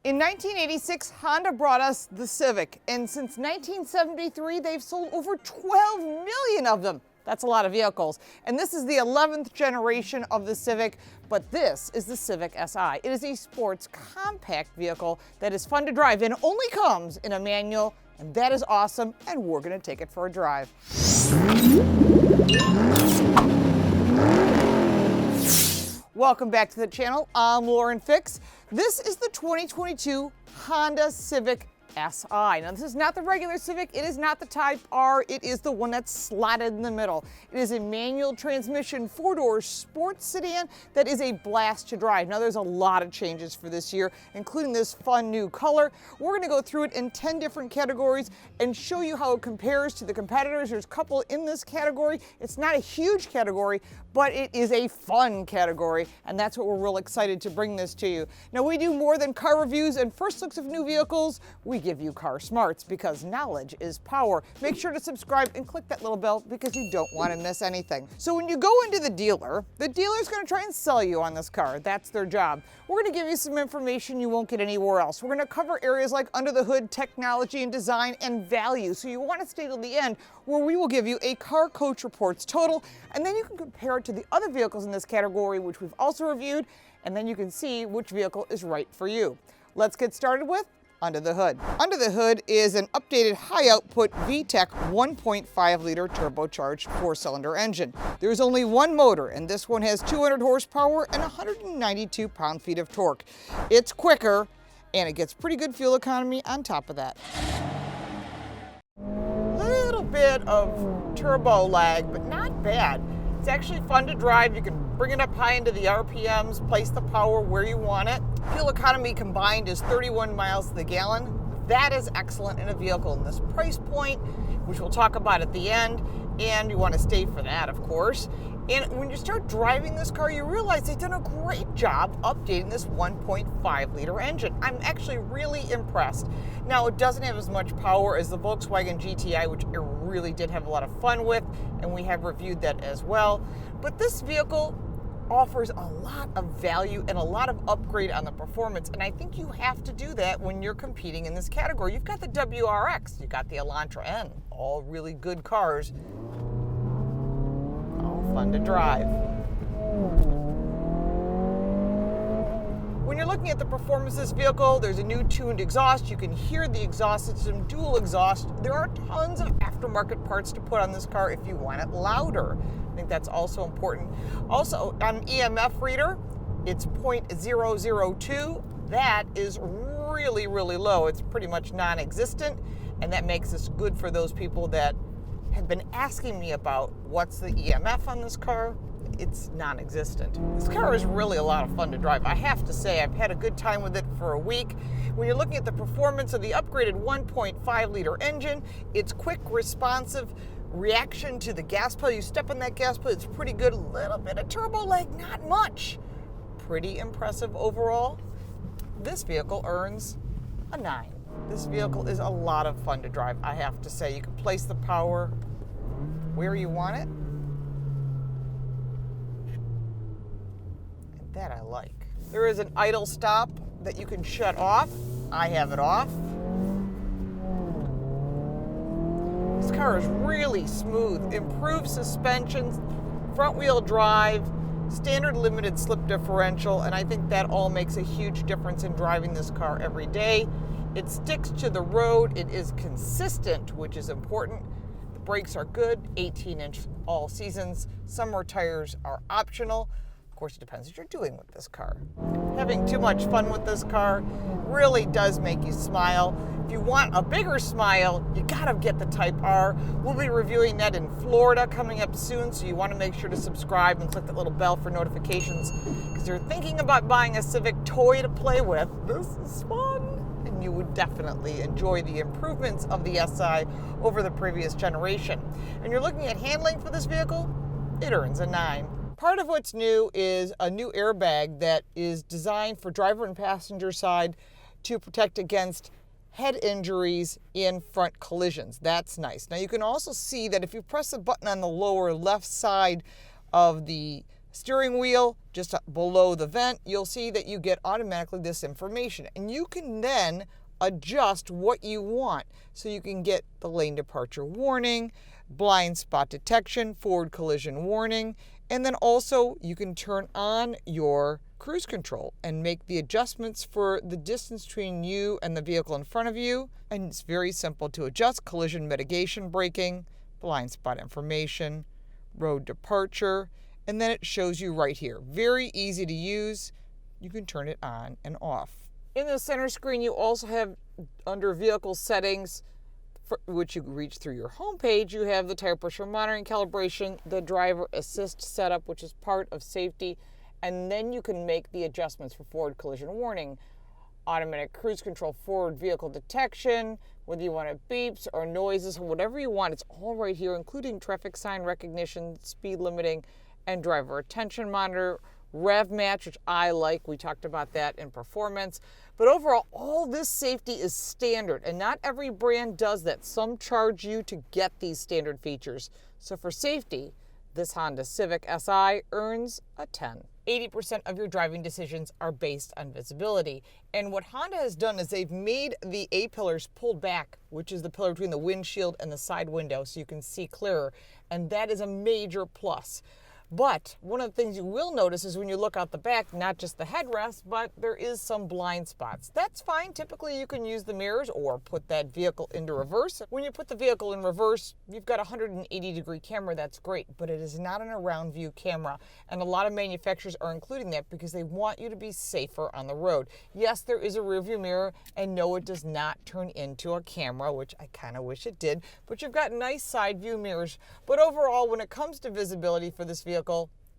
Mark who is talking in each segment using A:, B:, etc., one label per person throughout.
A: In 1986, Honda brought us the Civic, and since 1973, they've sold over 12 million of them. That's a lot of vehicles. And this is the 11th generation of the Civic, but this is the Civic Si. It is a sports compact vehicle that is fun to drive and only comes in a manual, and that is awesome, and we're gonna take it for a drive. Welcome back to the channel. I'm Lauren Fix. This is the 2022 Honda Civic Si. Now, this is not the regular Civic. It is not the Type R. It is the one that's slotted in the middle. It is a manual transmission, four-door sports sedan that is a blast to drive. Now, there's a lot of changes for this year, including this fun new color. We're going to go through it in 10 different categories and show you how it compares to the competitors. There's a couple in this category. It's not a huge category, but it is a fun category, and that's what we're real excited to bring this to you. Now, we do more than car reviews and first looks of new vehicles. We give you car smarts because knowledge is power. Make sure to subscribe and click that little bell because you don't want to miss anything. So when you go into the dealer's going to try and sell you on this car. That's their job. We're going to give you some information you won't get anywhere else. We're going to cover areas like under the hood, technology and design, and value. So you want to stay till the end where we will give you a Car Coach Reports total, and then you can compare it to the other vehicles in this category, which we've also reviewed, and then you can see which vehicle is right for you. Let's get started with under the hood. Under the hood is an updated high-output VTEC 1.5-liter turbocharged four-cylinder engine. There's only one motor, and this one has 200 horsepower and 192 pound-feet of torque. It's quicker, and it gets pretty good fuel economy on top of that. Little bit of turbo lag, but not bad. It's actually fun to drive. You can bring it up high into the RPMs, place the power where you want it. Fuel economy combined is 31 miles to the gallon. That is excellent in a vehicle in this price point, which we'll talk about at the end, and you want to stay for that, of course. And when you start driving this car, you realize they've done a great job updating this 1.5-liter engine. I'm actually really impressed. Now, it doesn't have as much power as the Volkswagen GTI, which I really did have a lot of fun with, and we have reviewed that as well. But this vehicle offers a lot of value and a lot of upgrade on the performance, and I think you have to do that when you're competing in this category. You've got the WRX, you've got the Elantra N, all really good cars, all fun to drive. When you're looking at the performance of this vehicle, there's a new tuned exhaust. You can hear the exhaust system, dual exhaust. There are tons of aftermarket parts to put on this car if you want it louder. I think that's also important. Also, on EMF reader, it's 0.002. That is really, really low. It's pretty much non-existent, and that makes this good for those people that have been asking me about what's the EMF on this car. It's non-existent. This car is really a lot of fun to drive. I have to say, I've had a good time with it for a week. When you're looking at the performance of the upgraded 1.5-liter engine, it's quick, responsive reaction to the gas pedal. You step on that gas pedal, it's pretty good. A little bit of turbo lag, not much. Pretty impressive overall. This vehicle earns a 9. This vehicle is a lot of fun to drive, I have to say. You can place the power where you want it. That I like. There is an idle stop that you can shut off. I have it off. This car is really smooth. Improved suspensions, front wheel drive, standard limited slip differential, and I think that all makes a huge difference in driving this car every day. It sticks to the road. It is consistent, which is important. The brakes are good, 18-inch all seasons. Summer tires are optional. Of course, it depends what you're doing with this car. Having too much fun with this car really does make you smile. If you want a bigger smile, you gotta get the Type R. We'll be reviewing that in Florida coming up soon, so you want to make sure to subscribe and click that little bell for notifications, because you're thinking about buying a Civic toy to play with. This is fun, and you would definitely enjoy the improvements of the Si over the previous generation. And you're looking at handling for this vehicle, it earns a 9. Part of what's new is a new airbag that is designed for driver and passenger side to protect against head injuries in front collisions. That's nice. Now you can also see that if you press the button on the lower left side of the Steering wheel, just below the vent, you'll see that you get automatically this information. And you can then adjust what you want. So you can get the lane departure warning, blind spot detection, forward collision warning, and then also you can turn on your cruise control and make the adjustments for the distance between you and the vehicle in front of you. And it's very simple to adjust: collision mitigation braking, blind spot information, road departure, and then it shows you right here. Very easy to use. You can turn it on and off. In the center screen, you also have, under vehicle settings, which you reach through your home page, you have the tire pressure monitoring, calibration, the driver assist setup, which is part of safety, and then you can make the adjustments for forward collision warning, automatic cruise control, forward vehicle detection, whether you want it beeps or noises or whatever you want. It's all right here, including traffic sign recognition, speed limiting, and driver attention monitor, rev match, which I like. We talked about that in performance. But overall, all this safety is standard, and not every brand does that. Some charge you to get these standard features. So for safety, this Honda Civic Si earns a 10. 80% of your driving decisions are based on visibility. And what Honda has done is they've made the A-pillars pulled back, which is the pillar between the windshield and the side window, so you can see clearer. And that is a major plus. But one of the things you will notice is when you look out the back, not just the headrest, but there is some blind spots. That's fine. Typically, you can use the mirrors or put that vehicle into reverse. When you put the vehicle in reverse, you've got a 180-degree camera. That's great, but it is not an around view camera. And a lot of manufacturers are including that because they want you to be safer on the road. Yes, there is a rear view mirror, and no, it does not turn into a camera, which I kind of wish it did, but you've got nice side view mirrors. But overall, when it comes to visibility for this vehicle,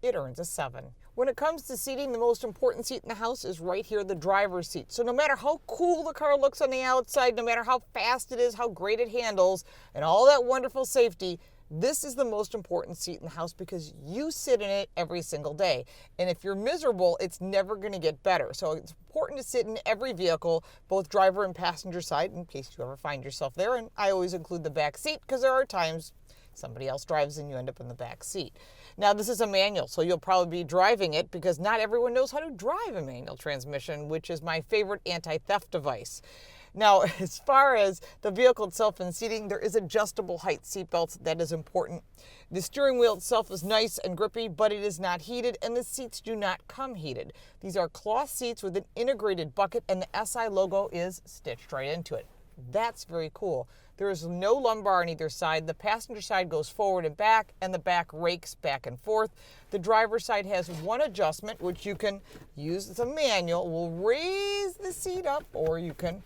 A: it earns a 7. When it comes to seating, the most important seat in the house is right here, the driver's seat. So no matter how cool the car looks on the outside, no matter how fast it is, how great it handles, and all that wonderful safety, this is the most important seat in the house because you sit in it every single day. And if you're miserable, it's never going to get better. So it's important to sit in every vehicle, both driver and passenger side, in case you ever find yourself there. And I always include the back seat because there are times somebody else drives and you end up in the back seat. Now, this is a manual, so you'll probably be driving it because not everyone knows how to drive a manual transmission, which is my favorite anti-theft device. Now, as far as the vehicle itself and seating, there is adjustable height seat belts. That is important. The steering wheel itself is nice and grippy, but it is not heated, and the seats do not come heated. These are cloth seats with an integrated bucket, and the SI logo is stitched right into it. That's very cool. There is no lumbar on either side. The passenger side goes forward and back, and the back rakes back and forth. The driver's side has one adjustment, which you can use as a manual. Will raise the seat up, or you can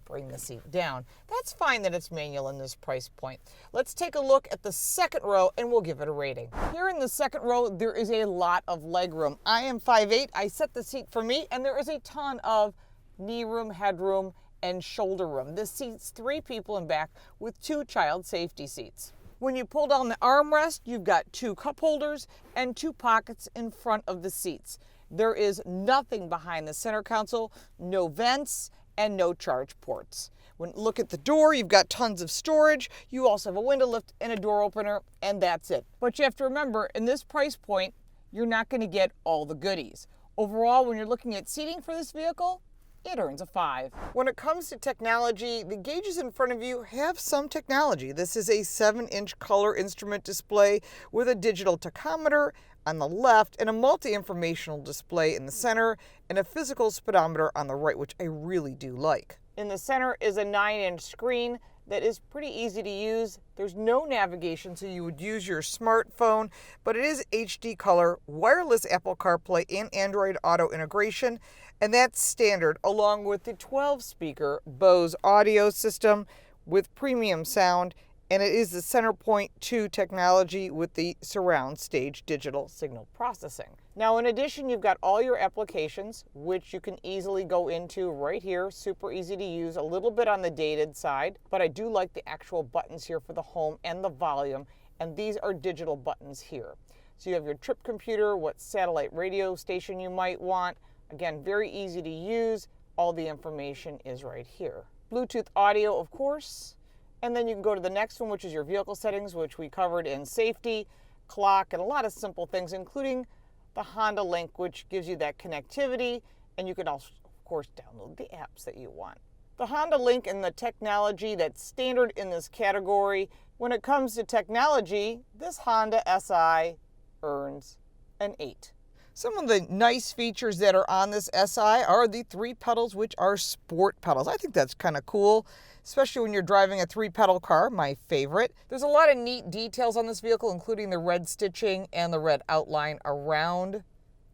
A: bring the seat down. That's fine that it's manual in this price point. Let's take a look at the second row, and we'll give it a rating. Here in the second row, there is a lot of leg room. I am 5'8". I set the seat for me, and there is a ton of knee room, headroom, and shoulder room. This seats 3 people in back with 2 child safety seats. When you pull down the armrest, you've got 2 cup holders and 2 pockets in front of the seats. There is nothing behind the center console, no vents, and no charge ports. When you look at the door, you've got tons of storage. You also have a window lift and a door opener, and that's it. But you have to remember, in this price point, you're not going to get all the goodies. Overall, when you're looking at seating for this vehicle, it earns a 5. When it comes to technology, the gauges in front of you have some technology. This is a 7-inch color instrument display with a digital tachometer on the left and a multi-informational display in the center and a physical speedometer on the right, which I really do like. In the center is a 9-inch screen that is pretty easy to use. There's no navigation, so you would use your smartphone, but it is HD color, wireless Apple CarPlay and Android Auto integration, and that's standard, along with the 12-speaker Bose audio system with premium sound, and it is the CenterPoint 2 technology with the surround stage digital signal processing. Now, in addition, you've got all your applications, which you can easily go into right here. Super easy to use, a little bit on the dated side, but I do like the actual buttons here for the home and the volume, and these are digital buttons here. So you have your trip computer, what satellite radio station you might want. Again, very easy to use. All the information is right here. Bluetooth audio, of course. And then you can go to the next one, which is your vehicle settings, which we covered in safety, clock, and a lot of simple things, including the Honda Link, which gives you that connectivity, and you can also, of course, download the apps that you want. The Honda Link and the technology that's standard in this category. When it comes to technology, this Honda Si earns an 8. Some of the nice features that are on this Si are the 3 pedals, which are sport pedals. I think that's kind of cool, especially when you're driving a 3-pedal car, my favorite. There's a lot of neat details on this vehicle, including the red stitching and the red outline around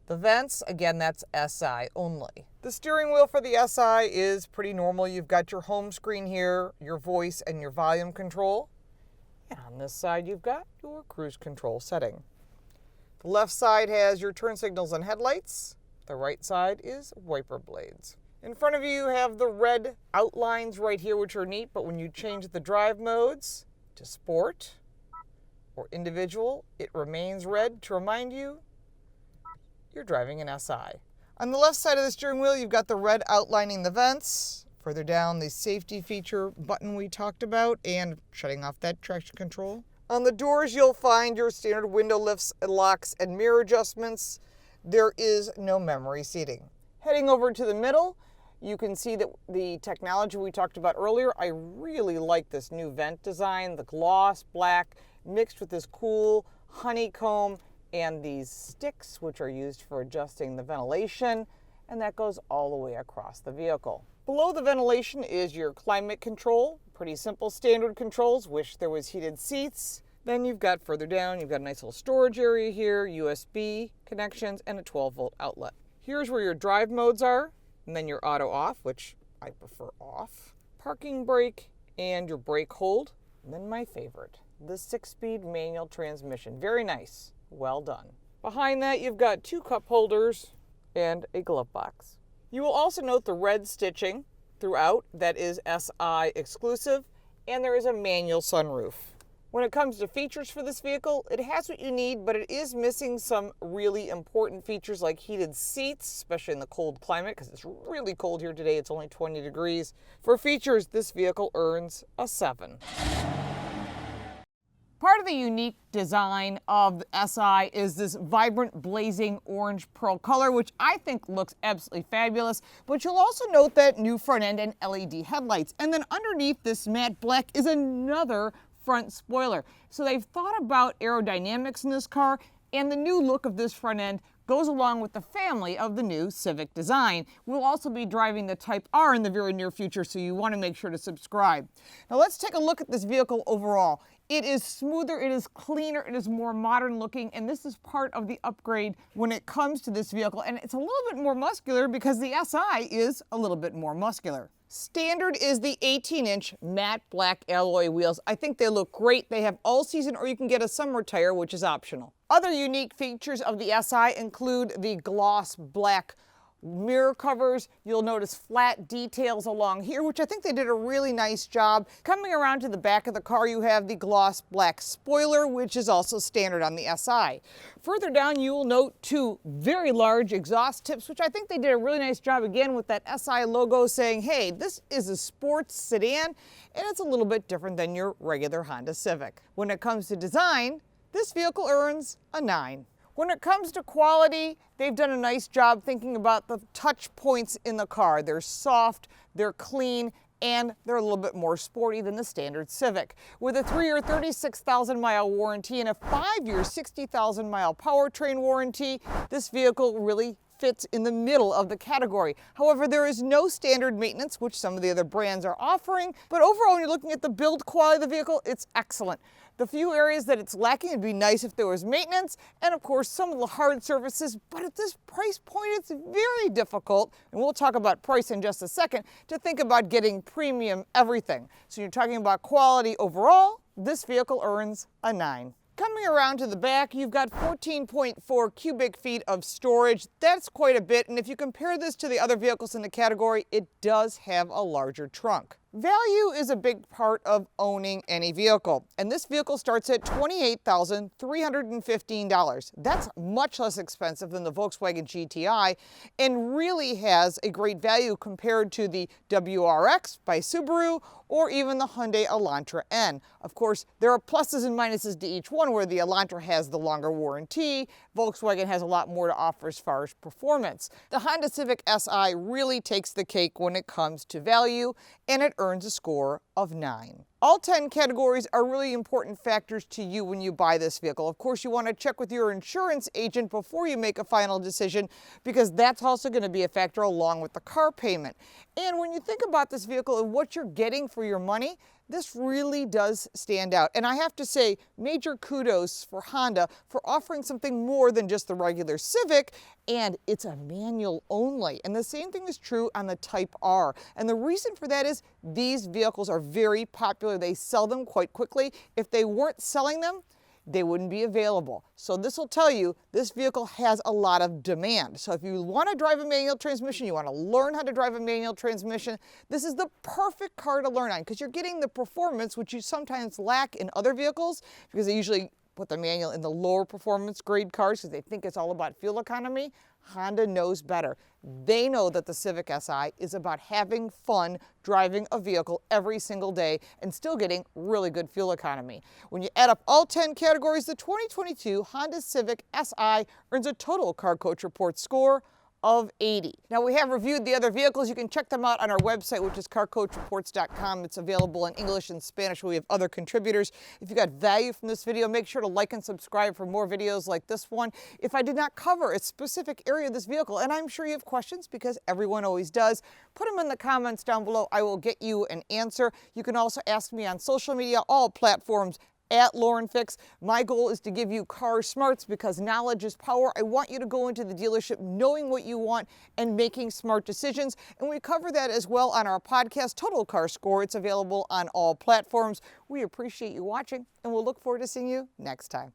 A: the vents. Again, that's Si only. The steering wheel for the Si is pretty normal. You've got your home screen here, your voice, and your volume control. And on this side, you've got your cruise control setting. The left side has your turn signals and headlights. The right side is wiper blades. In front of you have the red outlines right here, which are neat, but when you change the drive modes to sport or individual, it remains red to remind you you're driving an Si. On the left side of the steering wheel, you've got the red outlining the vents. Further down, the safety feature button we talked about and shutting off that traction control. On the doors, you'll find your standard window lifts, locks, and mirror adjustments. There is no memory seating. Heading over to the middle, you can see that the technology we talked about earlier. I really like this new vent design, the gloss black mixed with this cool honeycomb and these sticks, which are used for adjusting the ventilation, and that goes all the way across the vehicle. Below the ventilation is your climate control. Pretty simple standard controls. Wish there was heated seats. Then you've got further down, you've got a nice little storage area here, USB connections, and a 12-volt outlet. Here's where your drive modes are, and then your auto off, which I prefer off, parking brake, and your brake hold. And then my favorite, the 6-speed manual transmission. Very nice. Well done. Behind that, you've got 2 cup holders and a glove box. You will also note the red stitching throughout. That is Si exclusive, and there is a manual sunroof. When it comes to features for this vehicle, it has what you need, but it is missing some really important features like heated seats, especially in the cold climate, because it's really cold here today. It's only 20 degrees. For features, this vehicle earns a 7. Part of the unique design of the Si is this vibrant blazing orange pearl color, which I think looks absolutely fabulous. But you'll also note that new front end and LED headlights. And then underneath this matte black is another front spoiler. So they've thought about aerodynamics in this car, and the new look of this front end goes along with the family of the new Civic design. We'll also be driving the Type R in the very near future, so you want to make sure to subscribe. Now let's take a look at this vehicle overall. It is smoother, it is cleaner, it is more modern looking, and this is part of the upgrade when it comes to this vehicle. And it's a little bit more muscular because the Si is a little bit more muscular. Standard is the 18-inch matte black alloy wheels. I think they look great. They have all season, or you can get a summer tire, which is optional. Other unique features of the Si include the gloss black mirror covers. You'll notice flat details along here, which I think they did a really nice job. Coming around to the back of the car, you have the gloss black spoiler, which is also standard on the Si. Further down, you will note 2 very large exhaust tips, which I think they did a really nice job again with that Si logo saying, hey, this is a sports sedan, and it's a little bit different than your regular Honda Civic. When it comes to design, this vehicle earns a 9. When it comes to quality, they've done a nice job thinking about the touch points in the car. They're soft, they're clean, and they're a little bit more sporty than the standard Civic. With a 3-year 36,000-mile warranty and a 5-year 60,000-mile powertrain warranty, this vehicle really fits in the middle of the category. However, there is no standard maintenance, which some of the other brands are offering, but overall, when you're looking at the build quality of the vehicle, it's excellent. The few areas that it's lacking, it'd be nice if there was maintenance, and of course, some of the hard surfaces, but at this price point, it's very difficult, and we'll talk about price in just a second, to think about getting premium everything. So you're talking about quality overall, this vehicle earns a 9. Coming around to the back, you've got 14.4 cubic feet of storage. That's quite a bit, and if you compare this to the other vehicles in the category, it does have a larger trunk. Value is a big part of owning any vehicle, and this vehicle starts at $28,315. That's much less expensive than the Volkswagen GTI and really has a great value compared to the WRX by Subaru or even the Hyundai Elantra N. Of course, there are pluses and minuses to each one, where the Elantra has the longer warranty Volkswagen has a lot more to offer as far as performance. The Honda Civic Si really takes the cake when it comes to value, and it earns a score of 9. All 10 categories are really important factors to you when you buy this vehicle. Of course, you want to check with your insurance agent before you make a final decision, because that's also going to be a factor along with the car payment. And when you think about this vehicle and what you're getting for your money, this really does stand out. And I have to say, major kudos for Honda for offering something more than just the regular Civic, and it's a manual only. And the same thing is true on the Type R. And the reason for that is these vehicles are very popular. They sell them quite quickly. If they weren't selling them, they wouldn't be available. So this will tell you this vehicle has a lot of demand. So if you want to drive a manual transmission, you want to learn how to drive a manual transmission, this is the perfect car to learn on, because you're getting the performance which you sometimes lack in other vehicles, because they usually put the manual in the lower performance grade cars because they think it's all about fuel economy. Honda knows better. They know that the Civic Si is about having fun driving a vehicle every single day and still getting really good fuel economy. When you add up all 10 categories, the 2022 Honda Civic Si earns a total Car Coach Report score of 80. Now, we have reviewed the other vehicles. You can check them out on our website, which is carcoachreports.com. It's available in English and Spanish. We have other contributors. If you got value from this video, make sure to like and subscribe for more videos like this one. If I did not cover a specific area of this vehicle, and I'm sure you have questions because everyone always does, put them in the comments down below. I will get you an answer. You can also ask me on social media, all platforms, at Lauren Fix. My goal is to give you car smarts because knowledge is power. I want you to go into the dealership knowing what you want and making smart decisions. And we cover that as well on our podcast, Total Car Score. It's available on all platforms. We appreciate you watching, and we'll look forward to seeing you next time.